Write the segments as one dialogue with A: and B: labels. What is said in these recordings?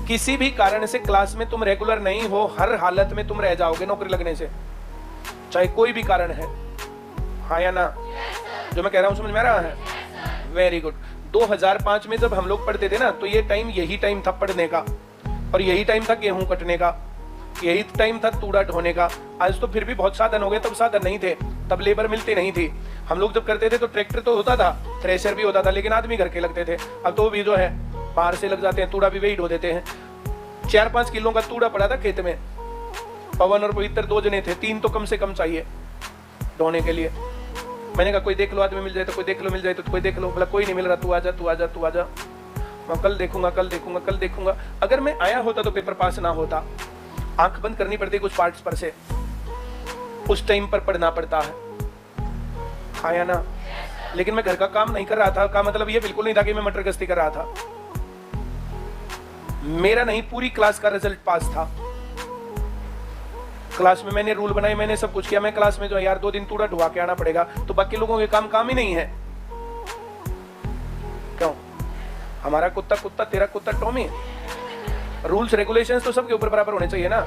A: किसी भी कारण से क्लास में तुम रेगुलर नहीं हो, हर हालत में तुम रह जाओगे नौकरी लगने से, चाहे कोई भी कारण है। हाँ या ना? जो मैं कह रहा हूं समझ में आ रहा है? Very good. 2005 में जब हम लोग पढ़ते थे ना, तो ये टाइम यही टाइम था पढ़ने का, और यही टाइम था गेहूं कटने का, यही टाइम था तूड़ा ढोने का। आज तो फिर भी बहुत साधन हो गए, तब साधन नहीं थे, तब लेबर मिलती नहीं थी। हम लोग जब करते थे तो ट्रैक्टर तो होता था, थ्रेशर भी होता था, लेकिन आदमी घर के लगते थे। अब तो भी जो है बाहर से लग जाते हैं, तूड़ा भी वही ढो देते हैं। 4-5 किलो का तूड़ा पड़ा था खेत में, पवन और पवित्र 2 जने थे, 3 तो कम से कम चाहिए ढोने के लिए। मैंने कहा कोई देख लो आदमी मिल जाए तो, कोई देख लो मिल जाए तो, कोई देख लो। बोला कोई नहीं मिल रहा, तू आजा तू आजा तू आजा। मैं कल देखूंगा कल देखूंगा कल देखूंगा। अगर मैं आया होता तो पेपर पास ना होता। आंख बंद करनी पड़ती कुछ पार्ट्स पर से, उस टाइम पर पढ़ना पड़ता है। हाँ या ना? लेकिन मैं घर का काम नहीं कर रहा था, का मतलब ये बिल्कुल नहीं था कि मैं मटर गश्ती कर रहा था। मेरा नहीं, पूरी क्लास का रिजल्ट पास था। क्लास में मैंने रूल बनाए, मैंने सब कुछ किया। मैं क्लास में जो है यार 2 दिन तूड़ा ढुआ के आना पड़ेगा, तो बाकी लोगों के काम ही नहीं है। क्यों? हमारा कुत्ता कुत्ता, तेरा कुत्ता टॉमी। रूल्स रेगुलेशंस तो सबके ऊपर बराबर होने चाहिए ना।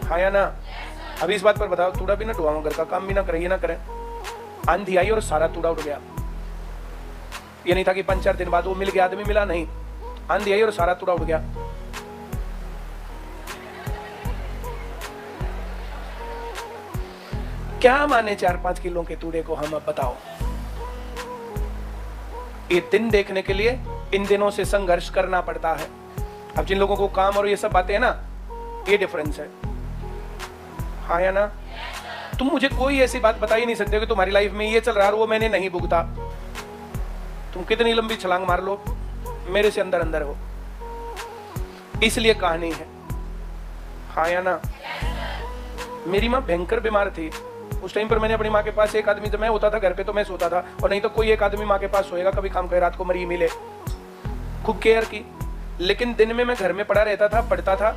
A: हाँ या ना? अभी इस बात पर बताओ, तूड़ा भी ना ढुआऊं, घर का काम भी ना करे, ये ना करे। आंधी आई और सारा तूड़ा उड़ गया। ये नहीं था कि 5-4 दिन बाद वो मिल गया, आदमी मिला नहीं, आंधी आई और सारा तूड़ा उड़ गया। क्या माने 4-5 किलो के तूड़े को हम? अब बताओ। ये दिन देखने के लिए इन दिनों से संघर्ष करना पड़ता है। अब जिन लोगों को काम और ये सब बातें हैं ना, ये डिफरेंस है। हाँ या ना? तुम मुझे कोई ऐसी बात बता ही नहीं सकते कि तुम्हारी लाइफ में ये चल रहा है और वो मैंने नहीं भुगता। तुम कितनी लंबी छलांग मार लो, मेरे से अंदर अंदर हो। इसलिए कहानी है। हाँ या ना? मेरी माँ भयंकर बीमार थी। उस टाइम पर मैंने अपनी माँ के पास, एक आदमी जब मैं होता था घर पे तो मैं सोता था, और नहीं तो कोई एक आदमी माँ के पास सोएगा, कभी काम करे रात को मरी मिले। खूब केयर की। लेकिन दिन में मैं घर में पड़ा रहता था, पढ़ता था,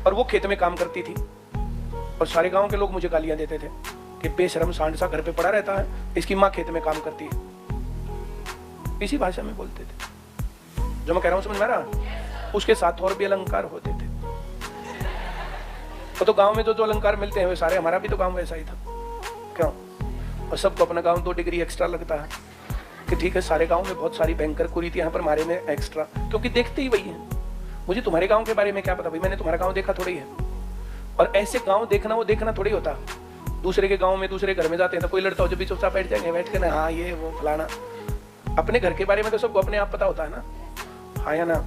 A: और वो खेत में काम करती थी। और सारे गांव के लोग मुझे गालियां देते थे कि बेशरम सांड सा घर पे पड़ा रहता है, इसकी माँ खेत में काम करती है। इसी भाषा में बोलते थे। जो मैं कह रहा हूं समझ में आ रहा? उसके साथ और भी अलंकार होते थे। तो गांव में जो अलंकार मिलते हैं वे सारे, हमारा भी तो गांव वैसा ही था। क्यों? और सबको अपना गांव 2 डिग्री एक्स्ट्रा लगता है कि ठीक है, सारे गांव में बहुत सारी भयंकर कुरीति यहाँ पर हमारे में एक्स्ट्रा, क्योंकि देखते ही वही है। मुझे तुम्हारे गांव के बारे में क्या पता भाई, मैंने तुम्हारा गांव देखा थोड़ी है। और ऐसे गांव देखना, वो देखना थोड़ी होता। दूसरे के गांव में, दूसरे घर में जाते हैं तो कोई लड़ता हो, जब भी चुपचाप बैठ जाएंगे, बैठ के ना हाँ ये वो फलाना। अपने घर के बारे में तो सबको अपने आप पता होता है ना। हाँ या ना?